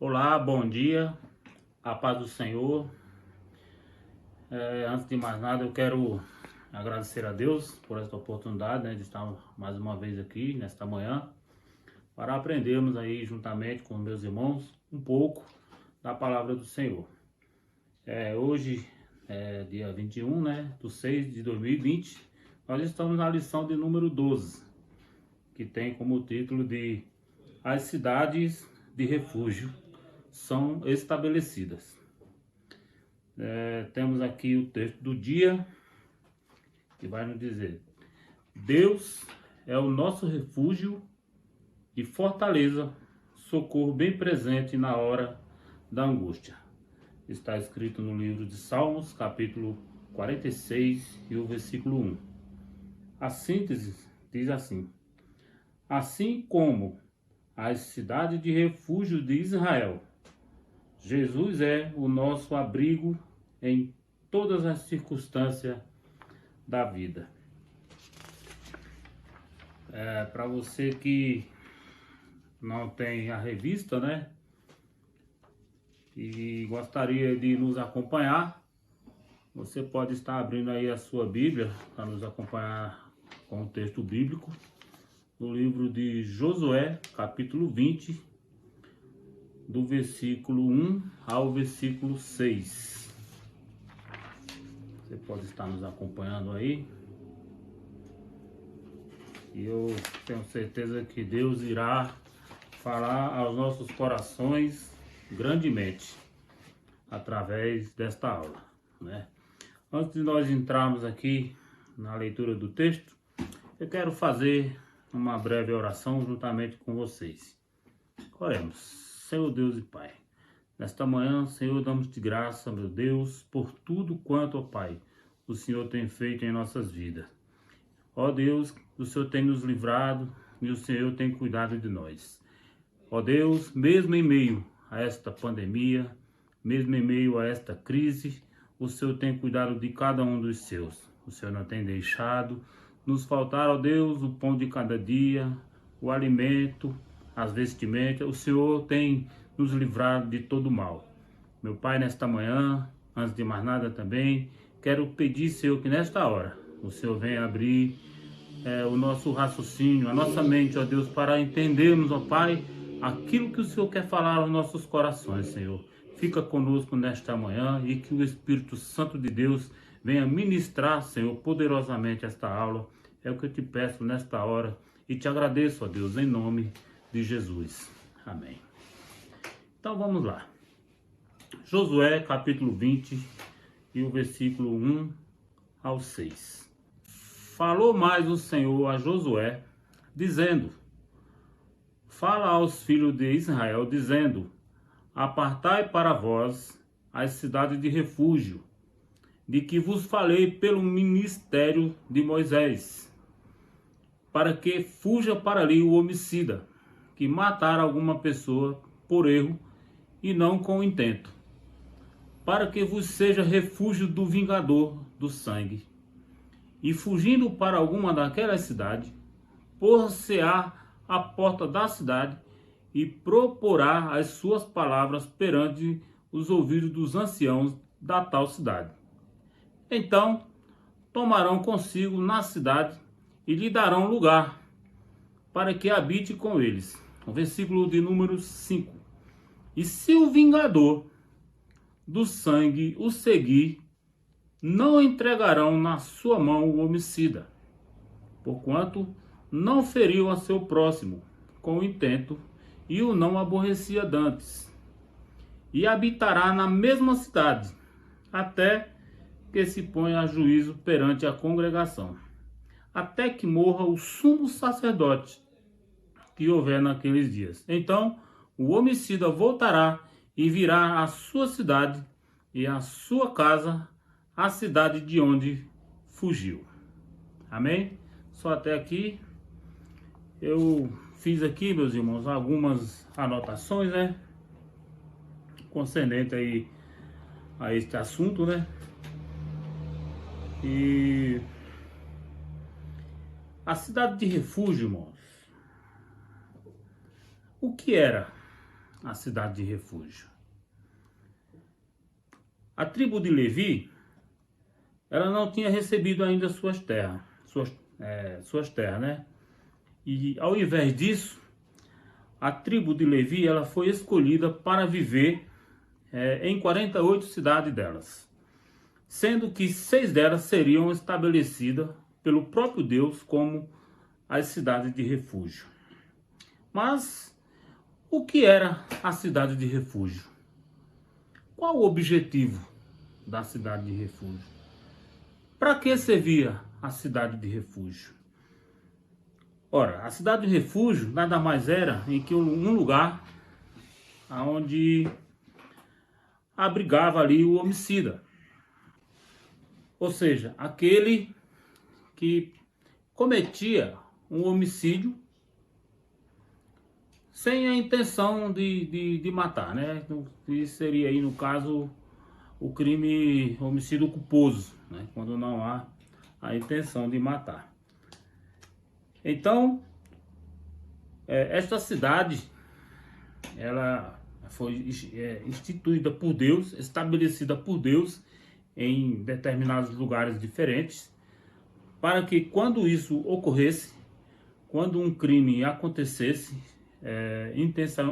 Olá, bom dia, a paz do Senhor. Antes de mais nada, eu quero agradecer a Deus por esta oportunidade, de estar mais uma vez aqui nesta manhã para aprendermos aí juntamente com meus irmãos um pouco da palavra do Senhor. Hoje é dia 21, do 6 de 2020, nós estamos na lição de número 12, que tem como título de As cidades de refúgio são estabelecidas. Temos aqui o texto do dia, que vai nos dizer: Deus é o nosso refúgio e fortaleza, socorro bem presente na hora da angústia. Está escrito no livro de Salmos, capítulo 46 e o versículo 1. A síntese diz assim: assim como as cidades de refúgio de Israel, Jesus é o nosso abrigo em todas as circunstâncias da vida. Para você que não tem a revista, e gostaria de nos acompanhar, você pode estar abrindo aí a sua Bíblia para nos acompanhar com o texto bíblico no livro de Josué, capítulo 20, do versículo 1 ao versículo 6. Você pode estar nos acompanhando aí. E eu tenho certeza que Deus irá falar aos nossos corações grandemente através desta aula, Antes de nós entrarmos aqui na leitura do texto, eu quero fazer uma breve oração juntamente com vocês. Oremos. Senhor Deus e Pai, nesta manhã, Senhor, damos-te graça, meu Deus, por tudo quanto, ó Pai, o Senhor tem feito em nossas vidas. Ó Deus, o Senhor tem nos livrado e o Senhor tem cuidado de nós. Ó Deus, mesmo em meio a esta pandemia, mesmo em meio a esta crise, o Senhor tem cuidado de cada um dos seus. O Senhor não tem deixado nos faltar, ó Deus, o pão de cada dia, o alimento, as vestimentas. O Senhor tem nos livrado de todo mal. Meu Pai, nesta manhã, antes de mais nada também, quero pedir, Senhor, que nesta hora o Senhor venha abrir o nosso raciocínio, a nossa mente, ó Deus, para entendermos, ó Pai, aquilo que o Senhor quer falar aos nossos corações, Senhor. Fica conosco nesta manhã e que o Espírito Santo de Deus venha ministrar, Senhor, poderosamente esta aula. É o que eu te peço nesta hora e te agradeço, ó Deus, em nome de Jesus. Amém. Então vamos lá. Josué, capítulo 20 e o versículo 1 ao 6. Falou mais o Senhor a Josué, dizendo: fala aos filhos de Israel, dizendo: apartai para vós as cidades de refúgio, de que vos falei pelo ministério de Moisés, para que fuja para ali o homicida, que matar alguma pessoa por erro e não com intento, para que vos seja refúgio do vingador do sangue. E fugindo para alguma daquelas cidades, por-se-á à porta da cidade e proporá as suas palavras perante os ouvidos dos anciãos da tal cidade. Então tomarão consigo na cidade e lhe darão lugar para que habite com eles. O versículo de número 5. E se o vingador do sangue o seguir, não entregarão na sua mão o homicida, porquanto não feriu a seu próximo com intento e o não aborrecia dantes, e habitará na mesma cidade, até que se ponha a juízo perante a congregação, até que morra o sumo sacerdote que houver naqueles dias. Então o homicida voltará e virá à sua cidade e à sua casa, a cidade de onde fugiu. Amém? Só até aqui. Eu fiz aqui, meus irmãos, algumas anotações, concernente aí a este assunto, E a cidade de refúgio, irmãos, o que era a cidade de refúgio? A tribo de Levi, ela não tinha recebido ainda suas terras, né? E ao invés disso, a tribo de Levi, ela foi escolhida para viver em 48 cidades delas, sendo que 6 delas seriam estabelecidas pelo próprio Deus como as cidades de refúgio. Mas o que era a cidade de refúgio? Qual o objetivo da cidade de refúgio? Para que servia a cidade de refúgio? Ora, a cidade de refúgio nada mais era em que um lugar onde abrigava ali o homicida. Ou seja, aquele que cometia um homicídio sem a intenção de matar, né? Que seria aí, no caso, o crime homicídio culposo, né? Quando não há a intenção de matar. Então, esta cidade, ela foi instituída por Deus, estabelecida por Deus em determinados lugares diferentes, para que quando isso ocorresse, quando um crime acontecesse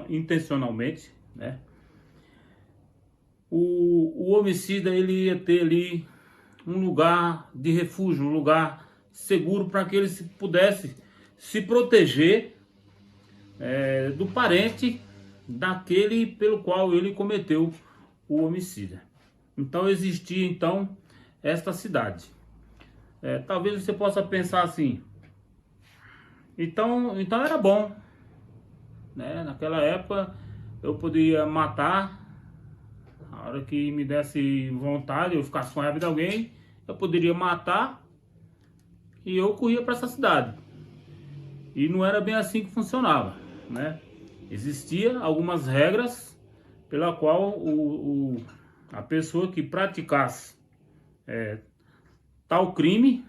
intencionalmente, né, o homicida ele ia ter ali um lugar de refúgio, um lugar seguro para que ele pudesse se proteger do parente daquele pelo qual ele cometeu o homicídio. Então existia então esta cidade. Talvez você possa pensar assim, então era bom, né? Naquela época eu podia matar, a hora que me desse vontade, eu ficasse com raiva de alguém, eu poderia matar e eu corria para essa cidade. E não era bem assim que funcionava, né? Existia algumas regras pela qual a pessoa que praticasse tal crime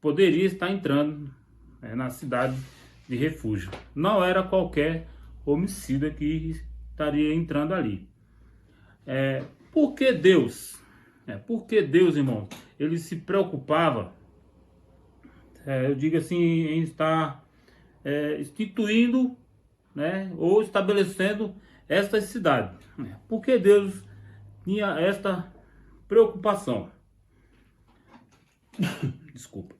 poderia estar entrando na cidade de refúgio. Não era qualquer homicida que estaria entrando ali. Por que Deus? Porque Deus, irmão, ele se preocupava, eu digo assim, em estar instituindo, né, ou estabelecendo esta cidade. Por que Deus tinha esta preocupação? Desculpa.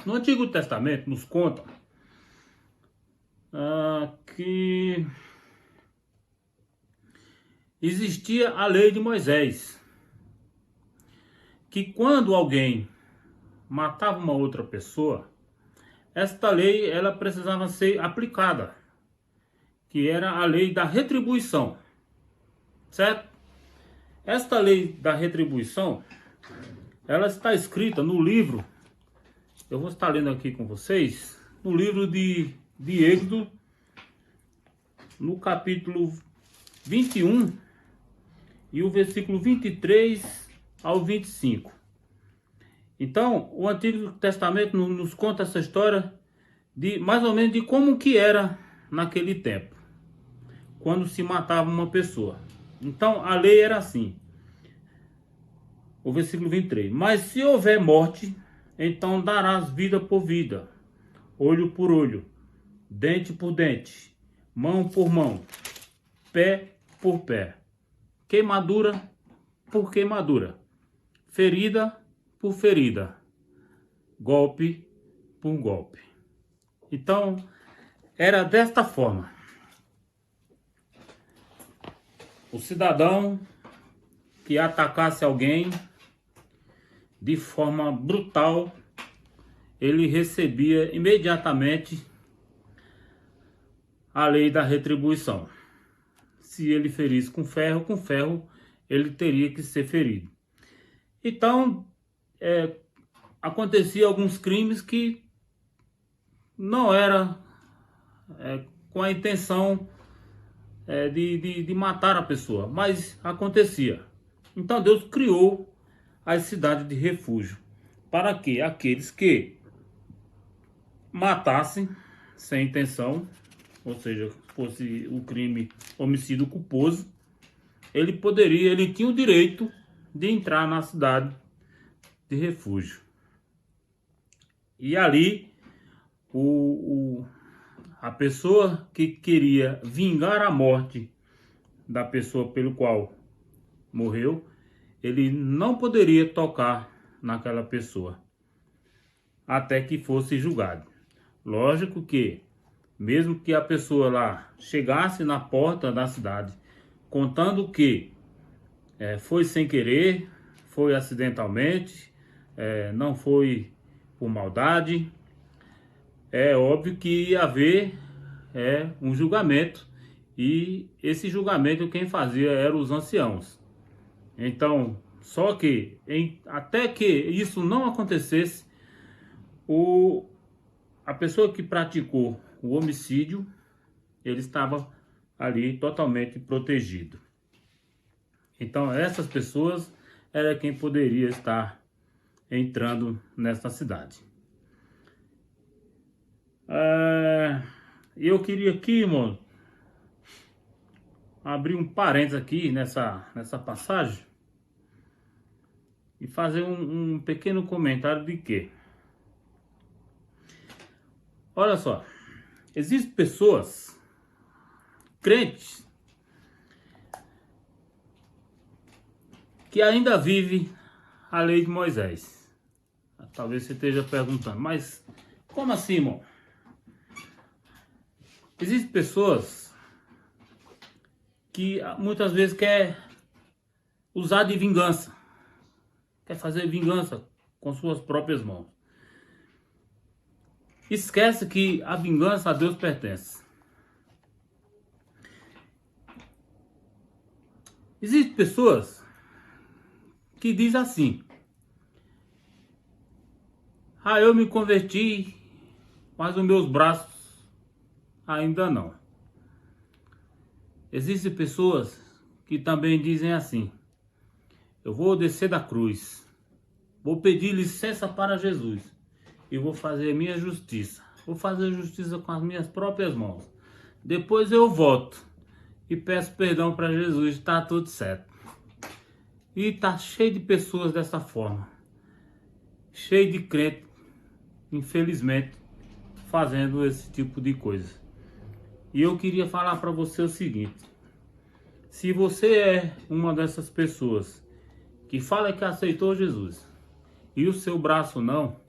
No Antigo Testamento nos conta que existia a lei de Moisés, que quando alguém matava uma outra pessoa, esta lei ela precisava ser aplicada, que era a lei da retribuição, certo? Esta lei da retribuição, ela está escrita no livro, eu vou estar lendo aqui com vocês, no livro de Êxodo, no capítulo 21 e o versículo 23 ao 25. Então, o Antigo Testamento nos conta essa história de mais ou menos de como que era naquele tempo, quando se matava uma pessoa. Então, a lei era assim. O versículo 23. Mas se houver morte, então darás vida por vida, olho por olho, dente por dente, mão por mão, pé por pé, queimadura por queimadura, ferida por ferida, golpe por golpe. Então, era desta forma. O cidadão que atacasse alguém de forma brutal, ele recebia imediatamente a lei da retribuição. Se ele ferisse com ferro ele teria que ser ferido. Então, acontecia alguns crimes que não era com a intenção de matar a pessoa, mas acontecia. Então Deus criou as cidades de refúgio para que aqueles que matassem sem intenção, ou seja, fosse o crime homicídio culposo, ele tinha o direito de entrar na cidade de refúgio. E ali, a pessoa que queria vingar a morte da pessoa pelo qual morreu, ele não poderia tocar naquela pessoa até que fosse julgado. Lógico que, mesmo que a pessoa lá chegasse na porta da cidade contando que foi sem querer, foi acidentalmente, não foi por maldade, é óbvio que ia haver um julgamento, e esse julgamento quem fazia eram os anciãos. Então, só que até que isso não acontecesse, a pessoa que praticou o homicídio, ele estava ali totalmente protegido. Então, essas pessoas era quem poderia estar entrando nessa cidade. Eu queria aqui, irmão, abrir um parênteses aqui nessa passagem e fazer um pequeno comentário de que, olha só, existem pessoas crentes que ainda vivem a lei de Moisés. Talvez você esteja perguntando, mas como assim, irmão? Existem pessoas que muitas vezes quer usar de vingança, quer fazer vingança com suas próprias mãos. Esquece que a vingança a Deus pertence. Existem pessoas que dizem assim: eu me converti, mas os meus braços ainda não. Existem pessoas que também dizem assim: eu vou descer da cruz, vou pedir licença para Jesus e vou fazer minha justiça. Vou fazer justiça com as minhas próprias mãos. Depois eu volto e peço perdão para Jesus, está tudo certo. E tá cheio de pessoas dessa forma. Cheio de crente, infelizmente, fazendo esse tipo de coisa. E eu queria falar para você o seguinte: se você é uma dessas pessoas que fala que aceitou Jesus e o seu braço não,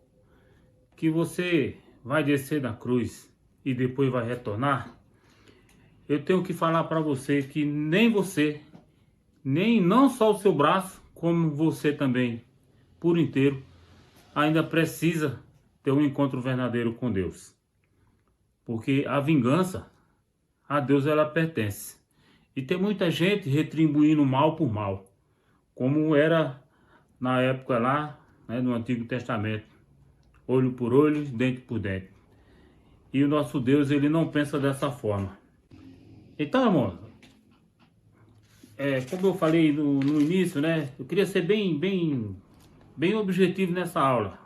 que você vai descer da cruz e depois vai retornar, eu tenho que falar para você que nem você, nem não só o seu braço, como você também, por inteiro, ainda precisa ter um encontro verdadeiro com Deus. Porque a vingança, a Deus ela pertence. E tem muita gente retribuindo mal por mal, como era na época lá, né, no Antigo Testamento. Olho por olho, dente por dente. E o nosso Deus, ele não pensa dessa forma. Então, irmão, como eu falei no início, né, eu queria ser bem objetivo nessa aula.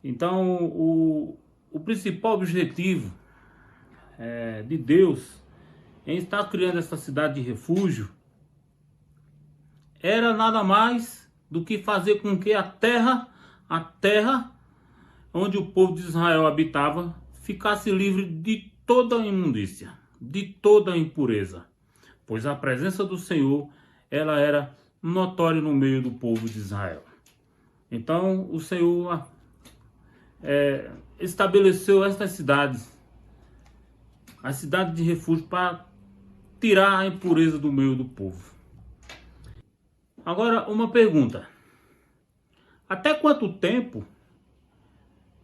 Então, o principal objetivo de Deus em estar criando essa cidade de refúgio era nada mais do que fazer com que a terra onde o povo de Israel habitava ficasse livre de toda a imundícia, de toda a impureza, pois a presença do Senhor ela era notória no meio do povo de Israel. Então o Senhor estabeleceu estas cidades, a cidade de refúgio, para tirar a impureza do meio do povo. Agora, uma pergunta: até quanto tempo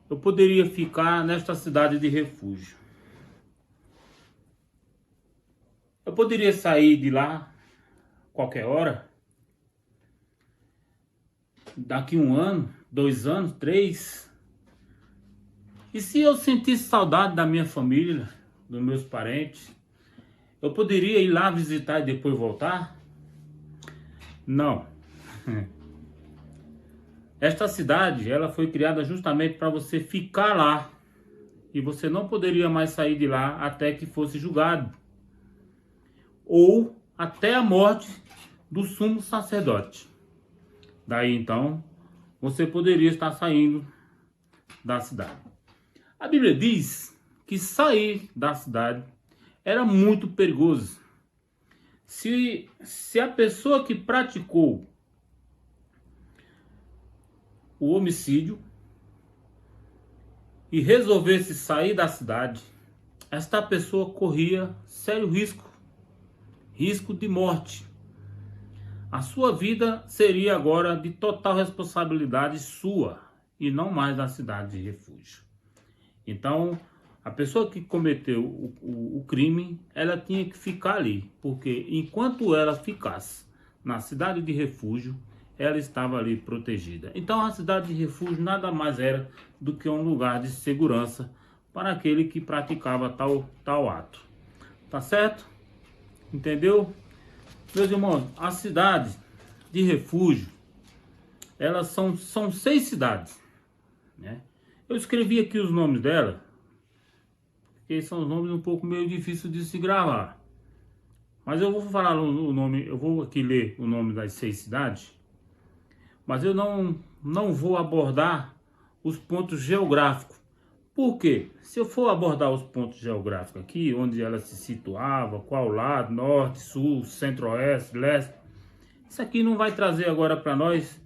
eu poderia ficar nesta cidade de refúgio? Eu poderia sair de lá qualquer hora? Daqui 1 ano, 2 anos, 3? E se eu sentisse saudade da minha família, dos meus parentes, eu poderia ir lá visitar e depois voltar? Não. Esta cidade, ela foi criada justamente para você ficar lá e você não poderia mais sair de lá até que fosse julgado, ou até a morte do sumo sacerdote. Daí então, você poderia estar saindo da cidade. A Bíblia diz que sair da cidade era muito perigoso. Se a pessoa que praticou o homicídio e resolvesse sair da cidade, esta pessoa corria sério risco de morte. A sua vida seria agora de total responsabilidade sua e não mais da cidade de refúgio. Então, a pessoa que cometeu o crime, ela tinha que ficar ali, porque enquanto ela ficasse na cidade de refúgio, ela estava ali protegida. Então, a cidade de refúgio nada mais era do que um lugar de segurança para aquele que praticava tal ato. Tá certo? Entendeu? Meus irmãos, a cidade de refúgio, elas são 6 cidades, né? Eu escrevi aqui os nomes dela, porque são os nomes um pouco meio difíceis de se gravar. Mas eu vou falar o nome, eu vou aqui ler o nome das 6 cidades, mas eu não vou abordar os pontos geográficos. Por quê? Se eu for abordar os pontos geográficos aqui, onde ela se situava, qual lado, norte, sul, centro-oeste, leste, isso aqui não vai trazer agora para nós,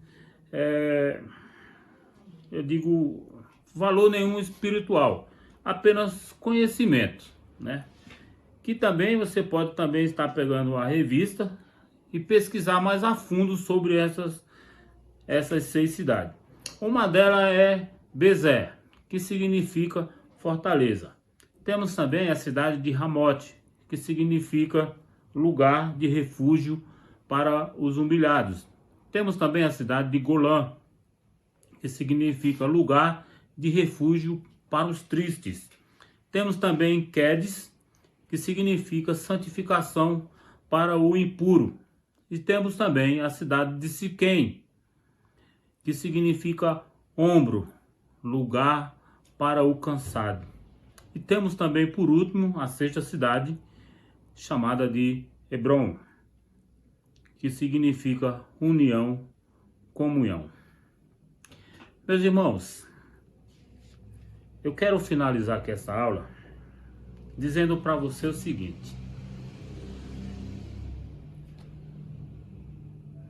eu digo, valor nenhum espiritual, apenas conhecimento, né? Que também você pode também estar pegando a revista e pesquisar mais a fundo sobre essas 6 cidades. Uma delas é Bezer, que significa fortaleza. Temos também a cidade de Ramote, que significa lugar de refúgio para os humilhados. Temos também a cidade de Golã, que significa lugar de refúgio para os tristes. Temos também Quedes, que significa santificação para o impuro. E temos também a cidade de Siquém, que significa ombro, lugar para o cansado. E temos também, por último, a 6ª cidade, chamada de Hebrom, que significa união, comunhão. Meus irmãos, eu quero finalizar aqui essa aula dizendo para você o seguinte: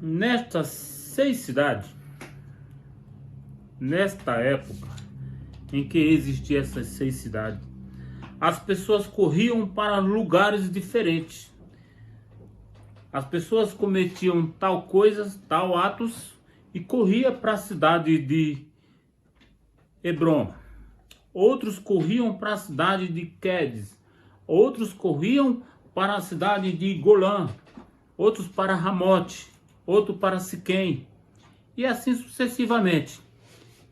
nestas 6 cidades, nesta época em que existiam essas 6 cidades, as pessoas corriam para lugares diferentes. As pessoas cometiam tal coisas, tal atos e corria para a cidade de Hebrom. Outros corriam para a cidade de Quedes. Outros corriam para a cidade de Golã. Outros para Ramote. Outro para Siquém. E assim sucessivamente.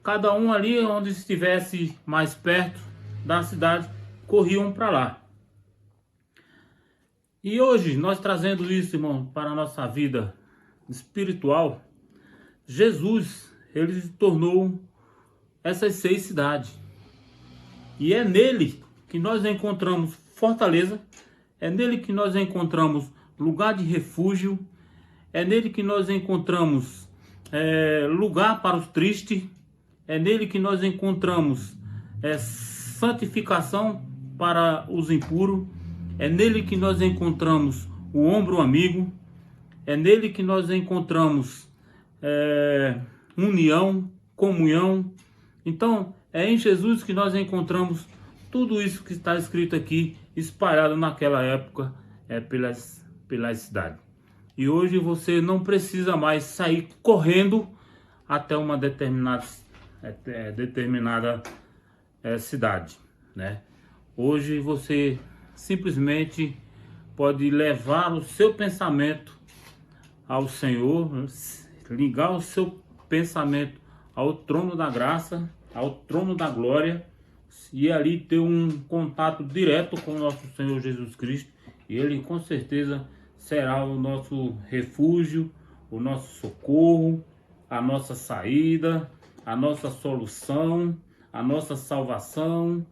Cada um ali onde estivesse mais perto da cidade, corriam para lá. E hoje, nós trazendo isso, irmão, para a nossa vida espiritual, Jesus, ele se tornou essas 6 cidades. E é nele que nós encontramos fortaleza, é nele que nós encontramos lugar de refúgio, é nele que nós encontramos lugar para os tristes, é nele que nós encontramos santificação para os impuros, é nele que nós encontramos o ombro amigo, é nele que nós encontramos união, comunhão. Então, é em Jesus que nós encontramos tudo isso que está escrito aqui, espalhado naquela época pelas cidades. E hoje você não precisa mais sair correndo até uma determinada cidade, né? Hoje você simplesmente pode levar o seu pensamento ao Senhor, ligar o seu pensamento ao trono da graça, ao trono da glória, e ali ter um contato direto com o nosso Senhor Jesus Cristo, e Ele com certeza será o nosso refúgio, o nosso socorro, a nossa saída, a nossa solução, a nossa salvação,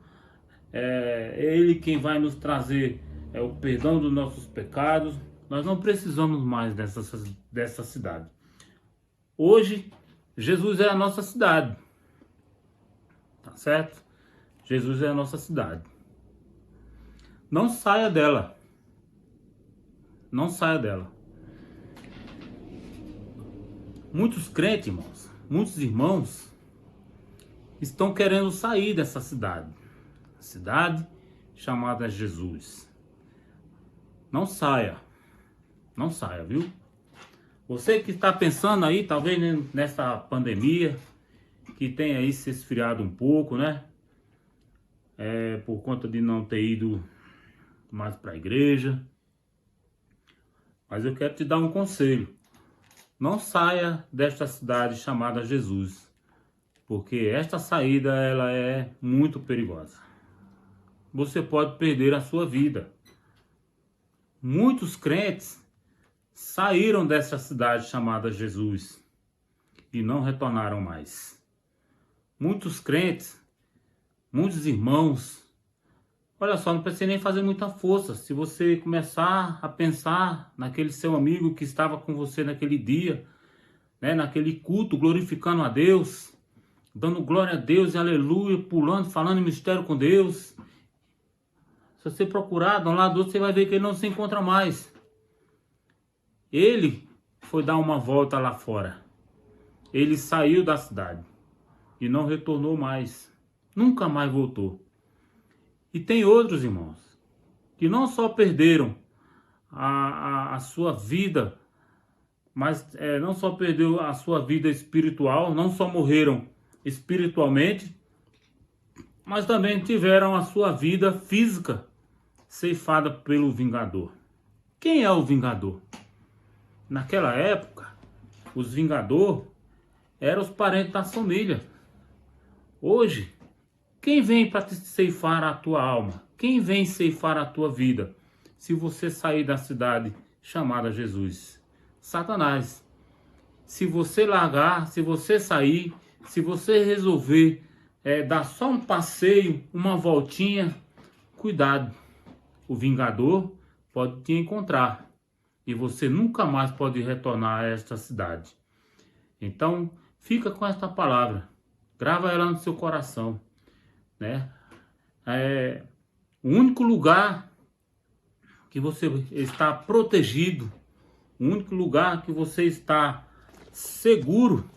é Ele quem vai nos trazer o perdão dos nossos pecados. Nós não precisamos mais dessa cidade. Hoje, Jesus é a nossa cidade, tá certo? Jesus é a nossa cidade. Não saia dela. Não saia dela. Muitos crentes, irmãos, muitos irmãos estão querendo sair dessa cidade. A cidade chamada Jesus. Não saia. Não saia, viu? Você que está pensando aí, talvez nessa pandemia, que tem aí se esfriado um pouco, né? Por conta de não ter ido mais para a igreja. Mas eu quero te dar um conselho. Não saia desta cidade chamada Jesus, porque esta saída ela é muito perigosa. Você pode perder a sua vida. Muitos crentes saíram dessa cidade chamada Jesus e não retornaram mais. Muitos crentes, muitos irmãos, olha só, não precisa nem fazer muita força. Se você começar a pensar naquele seu amigo que estava com você naquele dia, né, naquele culto, glorificando a Deus, dando glória a Deus e aleluia, pulando, falando em mistério com Deus. Se você procurar de um lado do outro, você vai ver que ele não se encontra mais. Ele foi dar uma volta lá fora. Ele saiu da cidade e não retornou mais. Nunca mais voltou. E tem outros irmãos que não só perderam a sua vida, mas não só perdeu a sua vida espiritual, não só morreram espiritualmente, mas também tiveram a sua vida física ceifada pelo vingador. Quem é o vingador? Naquela época, os vingadores eram os parentes da família. Hoje, quem vem para ceifar a tua alma? Quem vem ceifar a tua vida? Se você sair da cidade chamada Jesus? Satanás. Se você largar, se você sair, se você resolver dar só um passeio, uma voltinha, cuidado. O vingador pode te encontrar e você nunca mais pode retornar a esta cidade. Então, fica com esta palavra. Grava ela no seu coração, né? O único lugar que você está protegido, o único lugar que você está seguro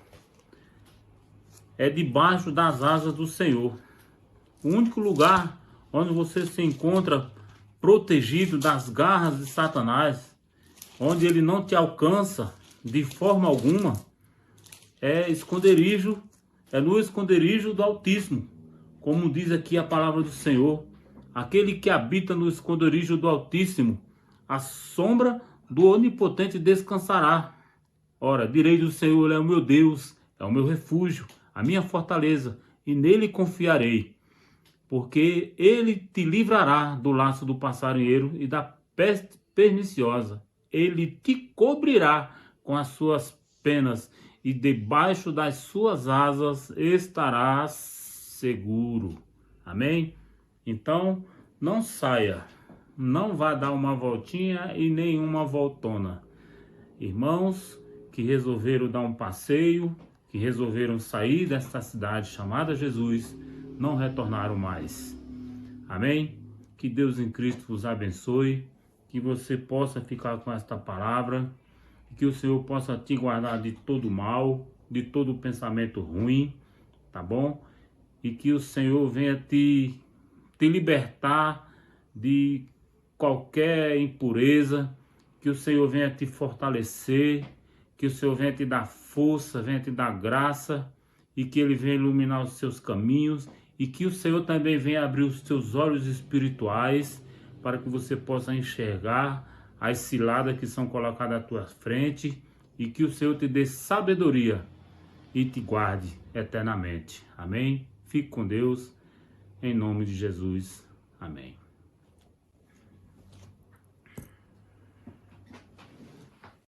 é debaixo das asas do Senhor. O único lugar onde você se encontra protegido das garras de Satanás, onde ele não te alcança de forma alguma, é no esconderijo do Altíssimo. Como diz aqui a palavra do Senhor, aquele que habita no esconderijo do Altíssimo, a sombra do Onipotente descansará. Ora, direi do Senhor, ele é o meu Deus, é o meu refúgio, a minha fortaleza, e nele confiarei. Porque ele te livrará do laço do passarinheiro e da peste perniciosa. Ele te cobrirá com as suas penas e debaixo das suas asas estarás seguro. Amém? Então, não saia, não vá dar uma voltinha e nenhuma voltona. Irmãos que resolveram dar um passeio, que resolveram sair desta cidade chamada Jesus, não retornaram mais. Amém? Que Deus em Cristo vos abençoe, que você possa ficar com esta palavra, que o Senhor possa te guardar de todo mal, de todo pensamento ruim, tá bom? E que o Senhor venha te libertar de qualquer impureza, que o Senhor venha te fortalecer, que o Senhor venha te dar força, venha te dar graça, e que Ele venha iluminar os seus caminhos, e que o Senhor também venha abrir os teus olhos espirituais, para que você possa enxergar as ciladas que são colocadas à tua frente, e que o Senhor te dê sabedoria e te guarde eternamente. Amém? Fique com Deus, em nome de Jesus. Amém.